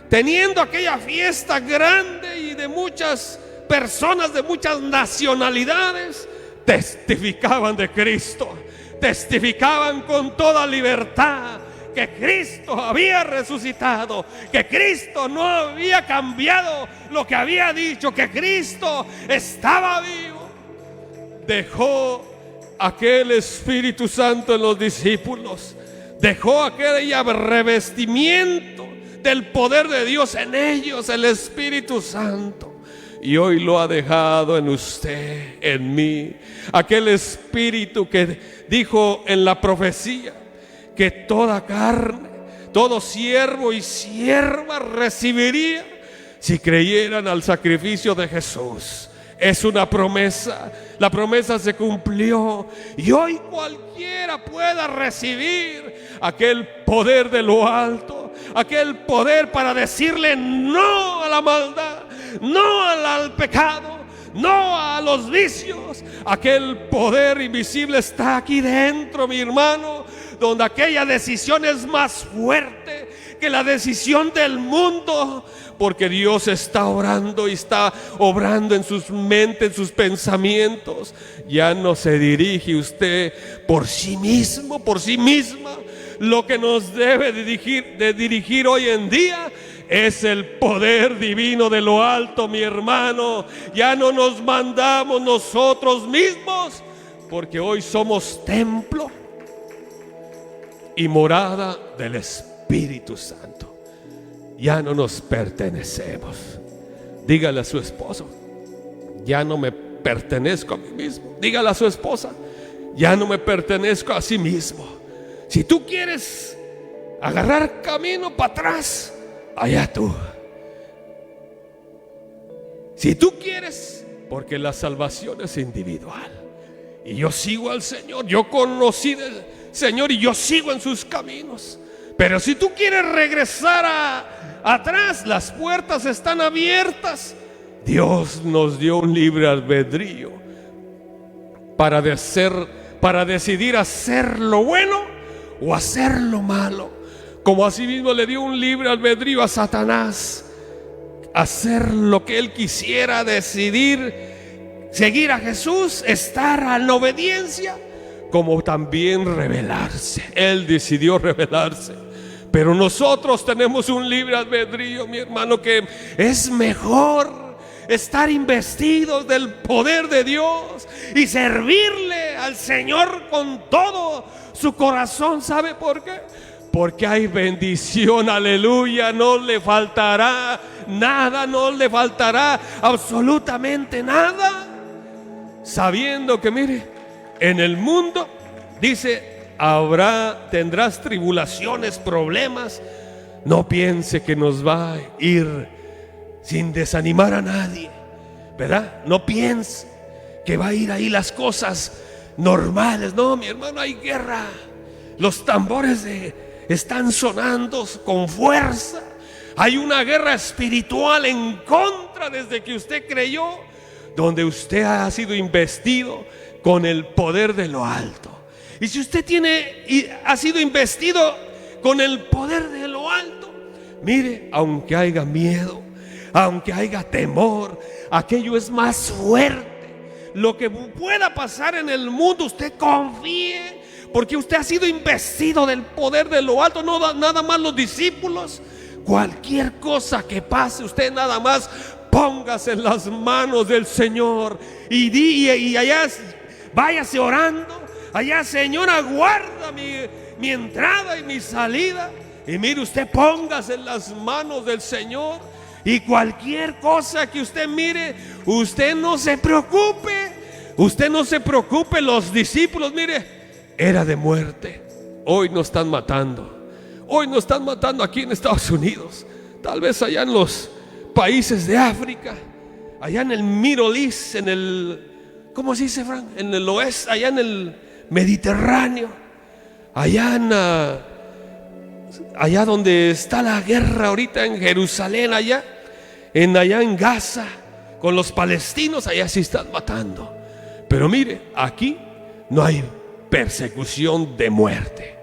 teniendo aquella fiesta grande y de muchas personas de muchas nacionalidades. Testificaban de Cristo, testificaban con toda libertad que Cristo había resucitado, que Cristo no había cambiado lo que había dicho, que Cristo estaba vivo. Dejó aquel Espíritu Santo en los discípulos, dejó aquel revestimiento del poder de Dios en ellos, el Espíritu Santo. Y hoy lo ha dejado en usted, en mí. Aquel Espíritu que dijo en la profecía que toda carne, todo siervo y sierva recibiría si creyeran al sacrificio de Jesús. Es una promesa, la promesa se cumplió y hoy cualquiera pueda recibir aquel poder de lo alto, aquel poder para decirle no a la maldad, no al pecado, no a los vicios. Aquel poder invisible está aquí dentro, mi hermano, donde aquella decisión es más fuerte que la decisión del mundo, porque Dios está orando y está obrando en sus mentes, en sus pensamientos. Ya no se dirige usted por sí mismo, por sí misma. Lo que nos debe de dirigir hoy en día es el poder divino de lo alto, mi hermano. Ya no nos mandamos nosotros mismos, porque hoy somos templo y morada del Espíritu Santo. Ya no nos pertenecemos. Dígale a su esposo: ya no me pertenezco a mí mismo. Dígale a su esposa: ya no me pertenezco a sí mismo. Si tú quieres agarrar camino para atrás, allá tú. Si tú quieres, porque la salvación es individual. Y yo sigo al Señor, yo conocí del Señor y yo sigo en sus caminos. Pero si tú quieres regresar atrás, las puertas están abiertas. Dios nos dio un libre albedrío para decidir hacer lo bueno o hacer lo malo. Como asimismo le dio un libre albedrío a Satanás, hacer lo que él quisiera, decidir seguir a Jesús, estar a la obediencia, como también rebelarse. Él decidió rebelarse. Pero nosotros tenemos un libre albedrío, mi hermano, que es mejor estar investidos del poder de Dios y servirle al Señor con todo su corazón. ¿Sabe por qué? Porque hay bendición, aleluya. No le faltará nada, no le faltará absolutamente nada. Sabiendo que, mire, en el mundo, dice, tendrás tribulaciones, problemas. No piense que nos va a ir sin desanimar a nadie, ¿verdad? No piense que va a ir ahí las cosas normales. No, mi hermano, hay guerra. Los tambores están sonando con fuerza. Hay una guerra espiritual en contra desde que usted creyó, donde usted ha sido investido con el poder de lo alto. Y si usted ha sido investido con el poder de lo alto, mire, aunque haya miedo, aunque haya temor, aquello es más fuerte. Lo que pueda pasar en el mundo, usted confíe, porque usted ha sido investido del poder de lo alto. No nada más los discípulos. Cualquier cosa que pase, usted nada más póngase en las manos del Señor y allá váyase orando. Allá, Señor, aguarda mi entrada y mi salida. Y mire, usted póngase en las manos del Señor. Y cualquier cosa que usted mire, usted no se preocupe. Usted no se preocupe. Los discípulos, mire, era de muerte. Hoy nos están matando. Hoy nos están matando aquí en Estados Unidos. Tal vez allá en los países de África, allá en el Middle East, en el, ¿cómo se dice, Frank? En el oeste, allá en el Mediterráneo, allá donde está la guerra ahorita, en Jerusalén, allá en Gaza, con los palestinos, allá se están matando. Pero mire, aquí no hay persecución de muerte.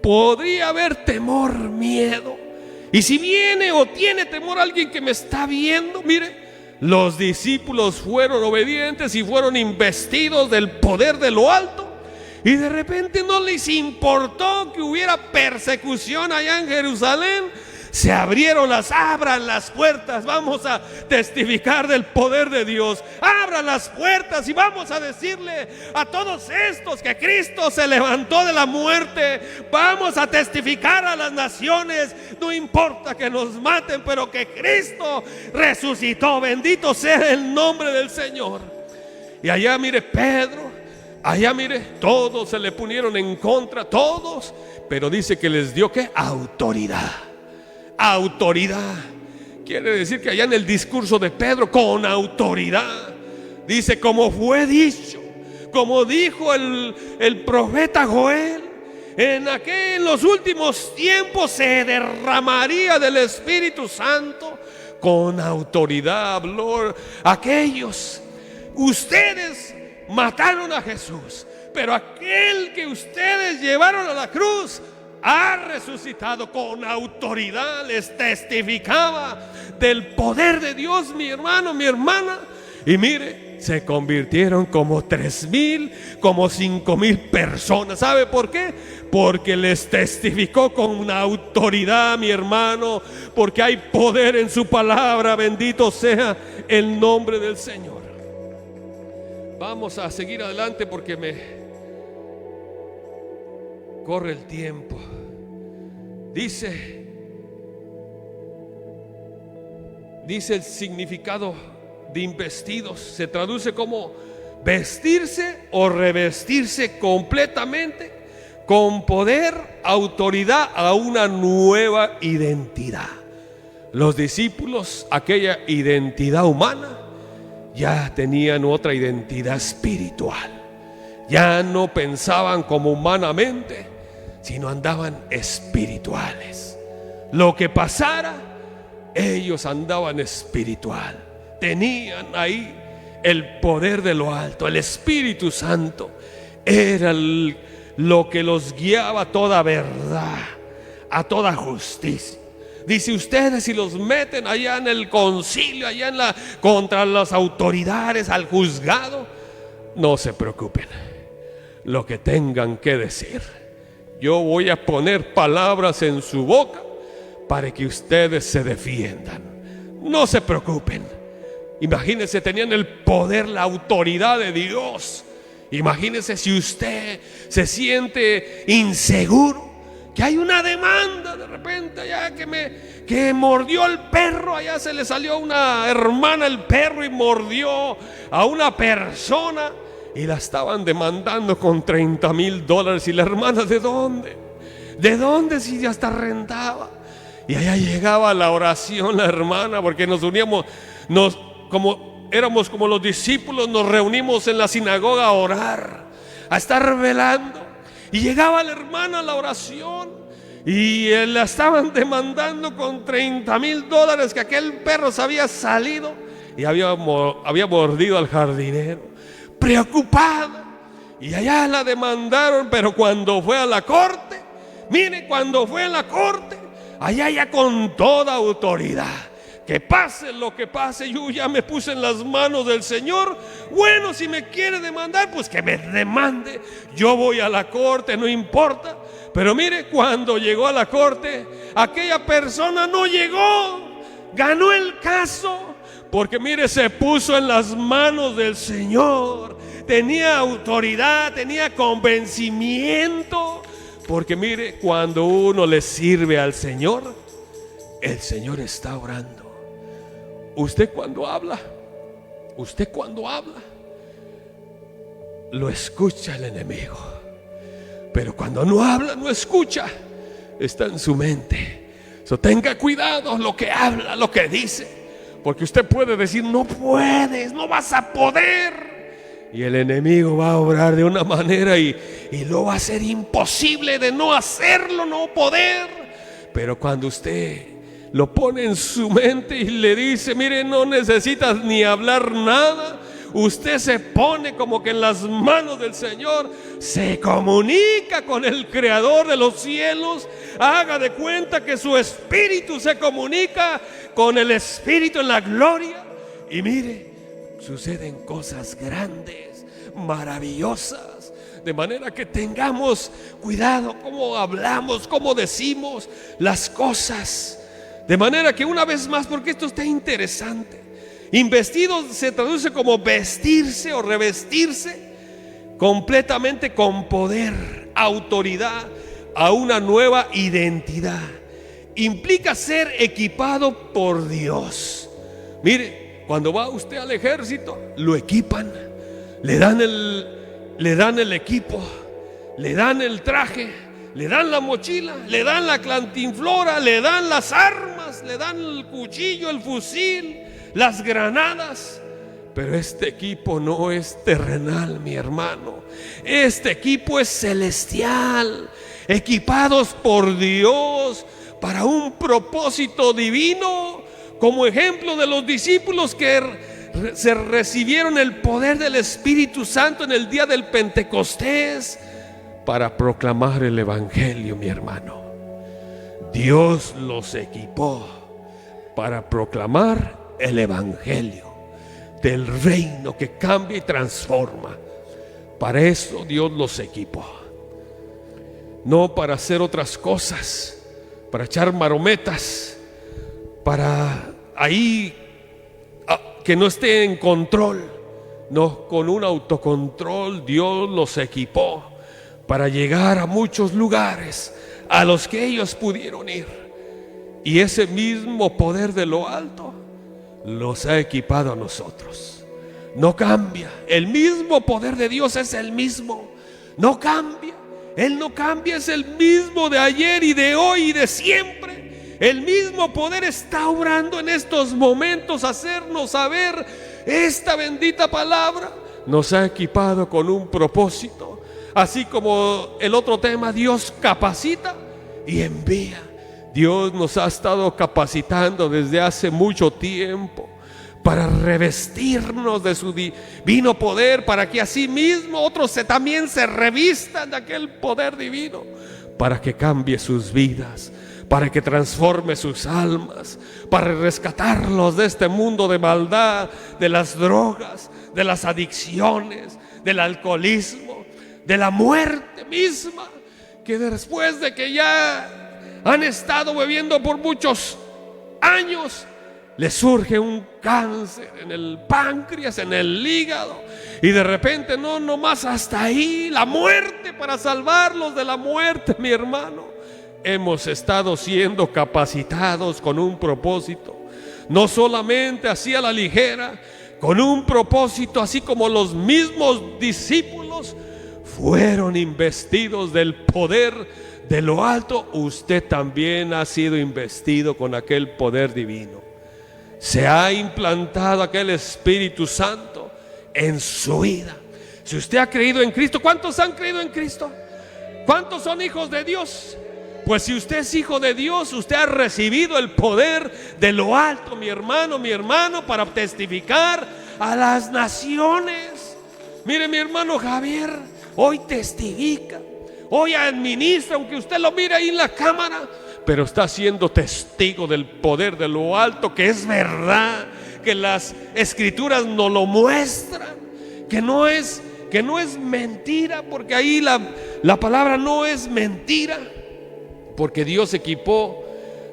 Podría haber temor, miedo. Y si viene o tiene temor alguien que me está viendo, mire, los discípulos fueron obedientes y fueron investidos del poder de lo alto. Y de repente no les importó que hubiera persecución allá en Jerusalén. Se abrieron abran las puertas, vamos a testificar del poder de Dios. Abran las puertas y vamos a decirle a todos estos que Cristo se levantó de la muerte. Vamos a testificar a las naciones, no importa que nos maten, pero que Cristo resucitó. Bendito sea el nombre del Señor. Y allá mire Pedro, allá mire, todos se le pusieron en contra, todos, pero dice que les dio ¿qué? Autoridad. Autoridad. Quiere decir que allá en el discurso de Pedro, con autoridad, dice, como fue dicho, como dijo el profeta Joel, en los últimos tiempos se derramaría del Espíritu Santo. Con autoridad habló. Aquellos, ustedes mataron a Jesús, pero aquel que ustedes llevaron a la cruz ha resucitado. Con autoridad les testificaba del poder de Dios, mi hermano, mi hermana. Y mire, se convirtieron como 3,000, como 5,000 personas. ¿Sabe por qué? Porque les testificó con autoridad, mi hermano, porque hay poder en su palabra. Bendito sea el nombre del Señor. Vamos a seguir adelante porque me corre el tiempo. Dice el significado de investidos, se traduce como vestirse o revestirse completamente con poder, autoridad, a una nueva identidad. Los discípulos, aquella identidad humana, ya tenían otra identidad espiritual. Ya no pensaban como humanamente, sino andaban espirituales. Lo que pasara, ellos andaban espiritual. Tenían ahí el poder de lo alto. El Espíritu Santo era lo que los guiaba a toda verdad, a toda justicia. Dice, ustedes si los meten allá en el concilio, allá contra las autoridades, al juzgado, no se preocupen. Lo que tengan que decir, yo voy a poner palabras en su boca para que ustedes se defiendan. No se preocupen. Imagínense, tenían el poder, la autoridad de Dios. Imagínense si usted se siente inseguro, que hay una demanda de repente allá, que mordió el perro, allá se le salió a una hermana el perro y mordió a una persona y la estaban demandando con $30,000. Y la hermana, ¿de dónde? ¿De dónde si ya está rentaba? Y allá llegaba la oración la hermana, porque nos uníamos, como éramos como los discípulos, nos reunimos en la sinagoga a orar, a estar velando. Y llegaba la hermana a la oración y la estaban demandando con $30,000, que aquel perro se había salido y había mordido al jardinero. Preocupada. Y allá la demandaron, pero cuando fue a la corte, mire, cuando fue a la corte, allá ya con toda autoridad, que pase lo que pase, yo ya me puse en las manos del Señor. Bueno, si me quiere demandar, pues que me demande. Yo voy a la corte, no importa. Pero mire, cuando llegó a la corte, aquella persona no llegó, ganó el caso, porque mire, se puso en las manos del Señor. Tenía autoridad, tenía convencimiento. Porque mire, cuando uno le sirve al Señor, el Señor está orando. Usted cuando habla, lo escucha el enemigo. Pero cuando no habla, no escucha, está en su mente. Tenga cuidado lo que habla, lo que dice, porque usted puede decir, no puedes, no vas a poder, y el enemigo va a obrar de una manera y lo va a hacer imposible de no hacerlo, no poder. Pero cuando usted lo pone en su mente y le dice: mire, no necesitas ni hablar nada. Usted se pone como que en las manos del Señor, se comunica con el Creador de los cielos. Haga de cuenta que su espíritu se comunica con el Espíritu en la gloria. Y mire, suceden cosas grandes, maravillosas. De manera que tengamos cuidado cómo hablamos, cómo decimos las cosas. De manera que una vez más, porque esto está interesante, investido se traduce como vestirse o revestirse completamente con poder, autoridad, a una nueva identidad. Implica ser equipado por Dios. Mire, cuando va usted al ejército, lo equipan, le dan el equipo, le dan el traje, le dan la mochila, le dan la cantinflora, le dan las armas, le dan el cuchillo, el fusil, las granadas. Pero este equipo no es terrenal, mi hermano. Este equipo es celestial, equipados por Dios para un propósito divino, como ejemplo de los discípulos que se recibieron el poder del Espíritu Santo en el día del Pentecostés para proclamar el Evangelio, mi hermano. Dios los equipó para proclamar el Evangelio del reino que cambia y transforma. Para eso Dios los equipó, no para hacer otras cosas, para echar marometas, para ahí que no esté en control. No, con un autocontrol Dios los equipó para llegar a muchos lugares a los que ellos pudieron ir. Y ese mismo poder de lo alto los ha equipado a nosotros. No cambia. El mismo poder de Dios es el mismo. No cambia. Él no cambia, es el mismo de ayer y de hoy y de siempre. El mismo poder está obrando en estos momentos, hacernos saber esta bendita palabra. Nos ha equipado con un propósito. Así como el otro tema, Dios capacita y envía. Dios nos ha estado capacitando desde hace mucho tiempo para revestirnos de su divino poder, para que así mismo otros también se revistan de aquel poder divino, para que cambie sus vidas, para que transforme sus almas, para rescatarlos de este mundo de maldad, de las drogas, de las adicciones, del alcoholismo, de la muerte misma, que después de que ya han estado bebiendo por muchos años, les surge un cáncer en el páncreas, en el hígado, y de repente no más hasta ahí, la muerte, para salvarlos de la muerte, mi hermano. Hemos estado siendo capacitados con un propósito, no solamente así a la ligera, con un propósito, así como los mismos discípulos fueron investidos del poder de lo alto. Usted también ha sido investido con aquel poder divino. Se ha implantado aquel Espíritu Santo en su vida. Si usted ha creído en Cristo, ¿cuántos han creído en Cristo? ¿Cuántos son hijos de Dios? Pues si usted es hijo de Dios, usted ha recibido el poder de lo alto, mi hermano, para testificar a las naciones. Mire, mi hermano Javier hoy testifica, hoy administra, aunque usted lo mire ahí en la cámara, pero está siendo testigo del poder de lo alto, que es verdad, que las escrituras nos lo muestran, que no es mentira, porque ahí la palabra no es mentira, porque Dios equipó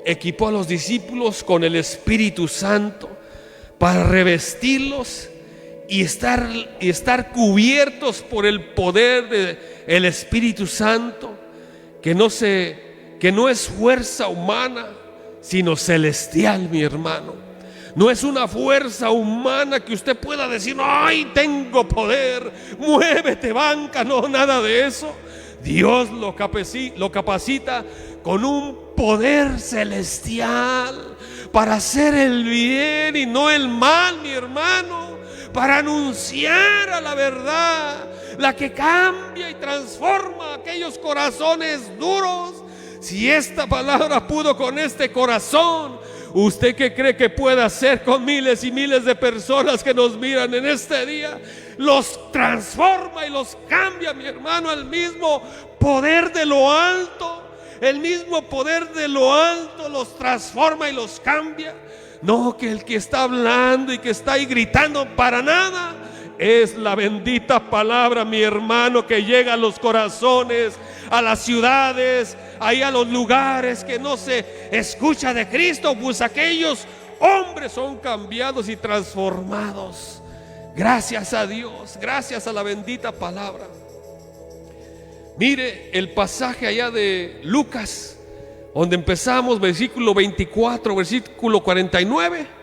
a los discípulos con el Espíritu Santo para revestirlos y estar cubiertos por el poder del Espíritu Santo, que no es fuerza humana, sino celestial, mi hermano. No es una fuerza humana que usted pueda decir: ¡ay, tengo poder! ¡Muévete, banca! No, nada de eso. Dios lo capacita con un poder celestial para hacer el bien y no el mal, mi hermano, para anunciar a la verdad, la que cambia y transforma aquellos corazones duros. Si esta palabra pudo con este corazón, ¿Usted qué cree que puede hacer con miles y miles de personas que nos miran en este día? Los transforma y los cambia, mi hermano, al mismo poder de lo alto. El mismo poder de lo alto los transforma y los cambia. No que el que está hablando y que está ahí gritando, para nada. Es la bendita palabra, mi hermano, que llega a los corazones, a las ciudades, ahí a los lugares que no se escucha de Cristo. Pues aquellos hombres son cambiados y transformados. Gracias a Dios, gracias a la bendita palabra. Mire el pasaje allá de Lucas, donde empezamos, versículo 24, versículo 49.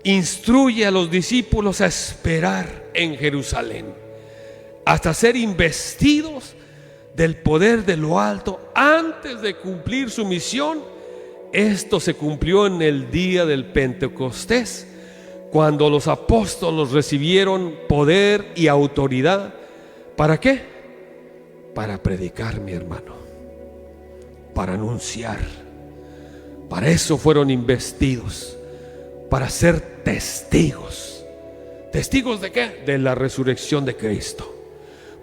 Instruye a los discípulos a esperar en Jerusalén hasta ser investidos del poder de lo alto antes de cumplir su misión. Esto se cumplió en el día del Pentecostés, cuando los apóstoles recibieron poder y autoridad. ¿Para qué? Para predicar, mi hermano, para anunciar. Para eso fueron investidos, para ser testigos. ¿Testigos de qué? De la resurrección de Cristo.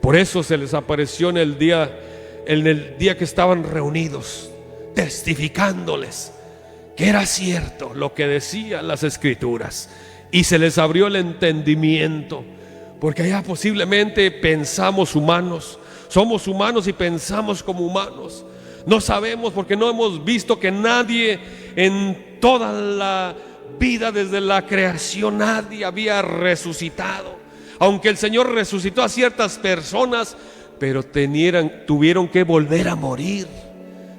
Por eso se les apareció en el día que estaban reunidos, testificándoles que era cierto lo que decían las Escrituras, y se les abrió el entendimiento, porque allá posiblemente pensamos humanos, somos humanos y pensamos como humanos. No sabemos, porque no hemos visto que nadie en toda la vida desde la creación, nadie había resucitado. Aunque el Señor resucitó a ciertas personas, pero tuvieron que volver a morir.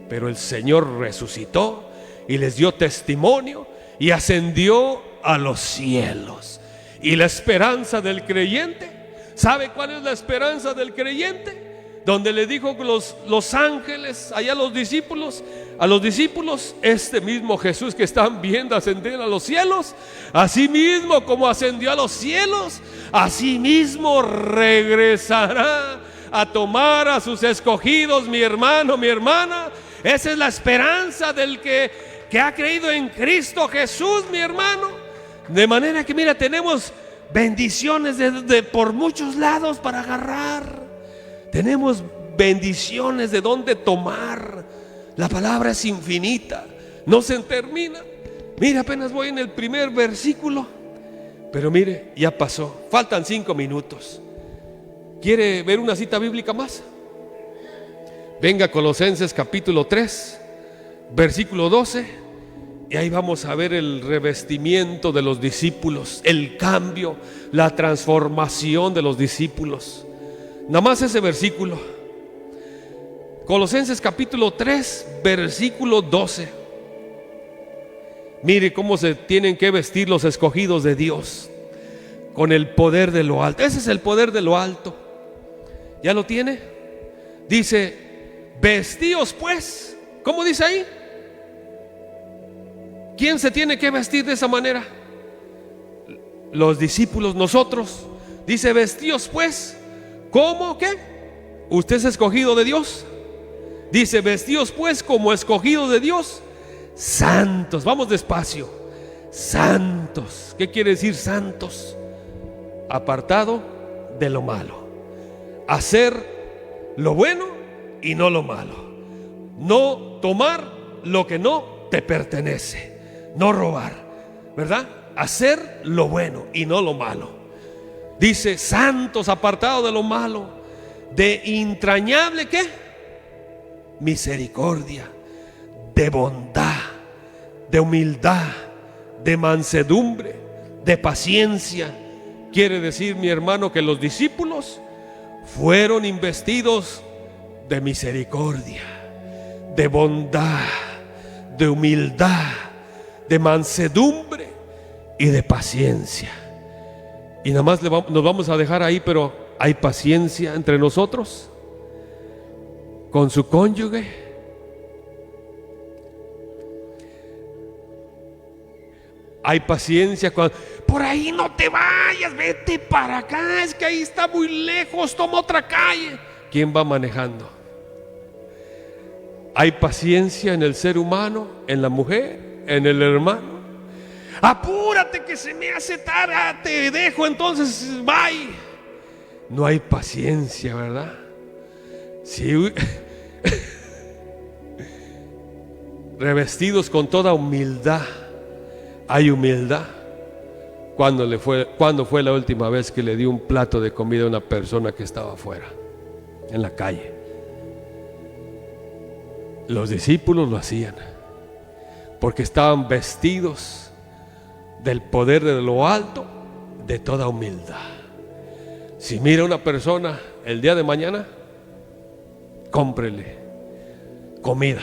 Pero el Señor resucitó y les dio testimonio y ascendió a los cielos. Y la esperanza del creyente, ¿sabe cuál es la esperanza del creyente? Donde le dijo los ángeles allá a los discípulos, este mismo Jesús que están viendo ascender a los cielos, así mismo como ascendió a los cielos, así mismo regresará a tomar a sus escogidos, mi hermano, mi hermana. Esa es la esperanza del que ha creído en Cristo Jesús, mi hermano. De manera que mira, tenemos bendiciones de por muchos lados para agarrar. Tenemos bendiciones de donde tomar. La palabra es infinita, no se termina. Mire, apenas voy en el primer versículo, pero mire, ya pasó, faltan 5 minutos. ¿Quiere ver una cita bíblica más? Venga, Colosenses capítulo 3, versículo 12, y ahí vamos a ver el revestimiento de los discípulos, el cambio, la transformación de los discípulos. Nada más ese versículo, Colosenses capítulo 3, versículo 12. Mire cómo se tienen que vestir los escogidos de Dios, con el poder de lo alto. Ese es el poder de lo alto. ¿Ya lo tiene? Dice, vestíos pues. ¿Cómo dice ahí? ¿Quién se tiene que vestir de esa manera? Los discípulos, nosotros. Dice, vestíos pues. ¿Cómo? ¿Qué? ¿Usted es escogido de Dios? Dice, vestíos pues como escogidos de Dios, santos. Vamos despacio. Santos. ¿Qué quiere decir santos? Apartado de lo malo. Hacer lo bueno y no lo malo. No tomar lo que no te pertenece. No robar, ¿verdad? Hacer lo bueno y no lo malo. Dice, santos, apartados de lo malo, de entrañable ¿qué? Misericordia, de bondad, de humildad, de mansedumbre, de paciencia. Quiere decir, mi hermano, que los discípulos fueron investidos de misericordia, de bondad, de humildad, de mansedumbre y de paciencia. Y nada más nos vamos a dejar ahí, pero hay paciencia entre nosotros, con su cónyuge, hay paciencia cuando, por ahí no te vayas, vete para acá, es que ahí está muy lejos, toma otra calle. ¿Quién va manejando? Hay paciencia en el ser humano, en la mujer, en el hermano. Apúrate que se me hace tarde, te dejo, entonces bye. No hay paciencia, ¿verdad? Sí. Revestidos con toda humildad. Hay humildad. ¿Cuándo fue la última vez que le dio un plato de comida a una persona que estaba afuera, en la calle? Los discípulos lo hacían porque estaban vestidos del poder de lo alto, de toda humildad. Si mira a una persona el día de mañana, cómprele comida.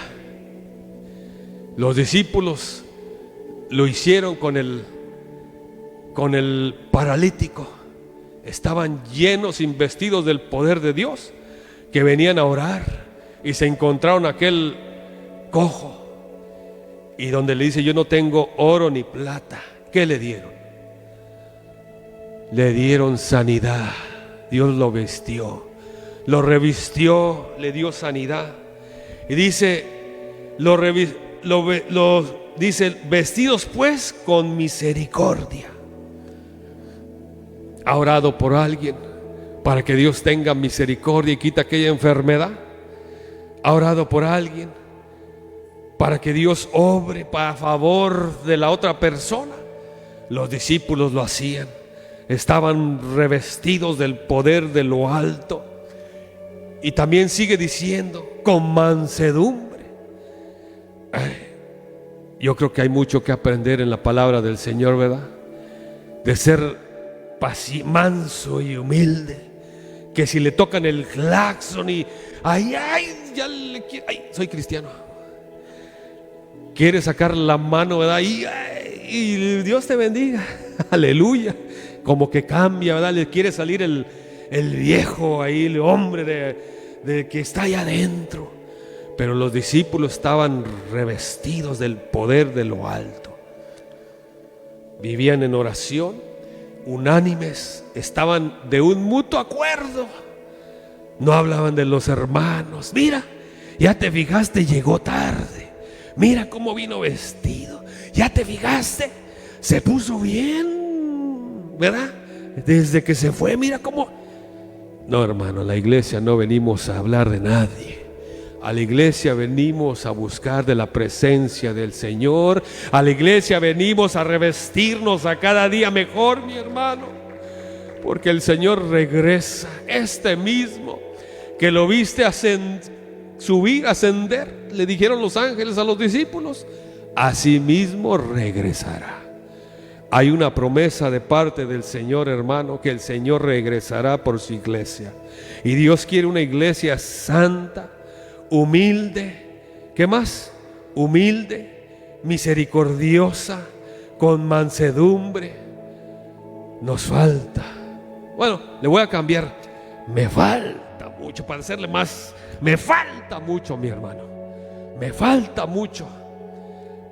Los discípulos lo hicieron con el paralítico. Estaban llenos, investidos del poder de Dios, que venían a orar y se encontraron aquel cojo, y donde le dice: yo no tengo oro ni plata. ¿Qué le dieron? Le dieron sanidad. Dios lo vestió, lo revistió, le dio sanidad. Y dice, dice: vestidos pues con misericordia. ¿Ha orado por alguien para que Dios tenga misericordia y quita aquella enfermedad? ¿Ha orado por alguien para que Dios obre a favor de la otra persona? Los discípulos lo hacían. Estaban revestidos del poder de lo alto. Y también sigue diciendo: con mansedumbre. Yo creo que hay mucho que aprender en la palabra del Señor, ¿verdad? De ser manso y humilde. Que si le tocan el claxon y soy cristiano, quiere sacar la mano, ¿verdad? Y Dios te bendiga, aleluya. Como que cambia, ¿verdad? Le quiere salir el viejo ahí, el hombre de que está ahí adentro. Pero los discípulos estaban revestidos del poder de lo alto. Vivían en oración, unánimes, estaban de un mutuo acuerdo. No hablaban de los hermanos. Mira, ya te fijaste, llegó tarde. Mira cómo vino vestido. Ya te fijaste, se puso bien, ¿verdad? Desde que se fue, mira cómo. No, hermano, a la iglesia no venimos a hablar de nadie. A la iglesia venimos a buscar de la presencia del Señor. A la iglesia venimos a revestirnos a cada día mejor, mi hermano, porque el Señor regresa. Este mismo que lo viste subir, ascender, le dijeron los ángeles a los discípulos, así mismo regresará. Hay una promesa de parte del Señor, hermano, que el Señor regresará por su iglesia. Y Dios quiere una iglesia santa, humilde. ¿Qué más? Humilde, misericordiosa, con mansedumbre. Nos falta. Bueno, le voy a cambiar. Me falta mucho para hacerle más. Me falta mucho, mi hermano. Me falta mucho.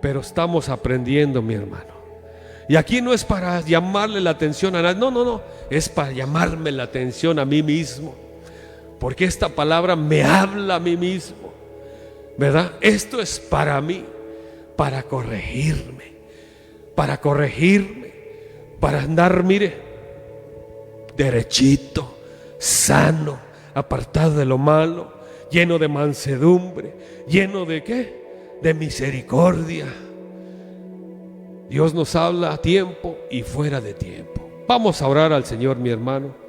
Pero estamos aprendiendo, mi hermano. Y aquí no es para llamarle la atención a nadie. No. Es para llamarme la atención a mí mismo. Porque esta palabra me habla a mí mismo, ¿verdad? Esto es para mí, para corregirme, para andar, mire, derechito, sano, apartado de lo malo, lleno de mansedumbre, lleno de ¿qué? De misericordia. Dios nos habla a tiempo y fuera de tiempo. Vamos a orar al Señor, mi hermano.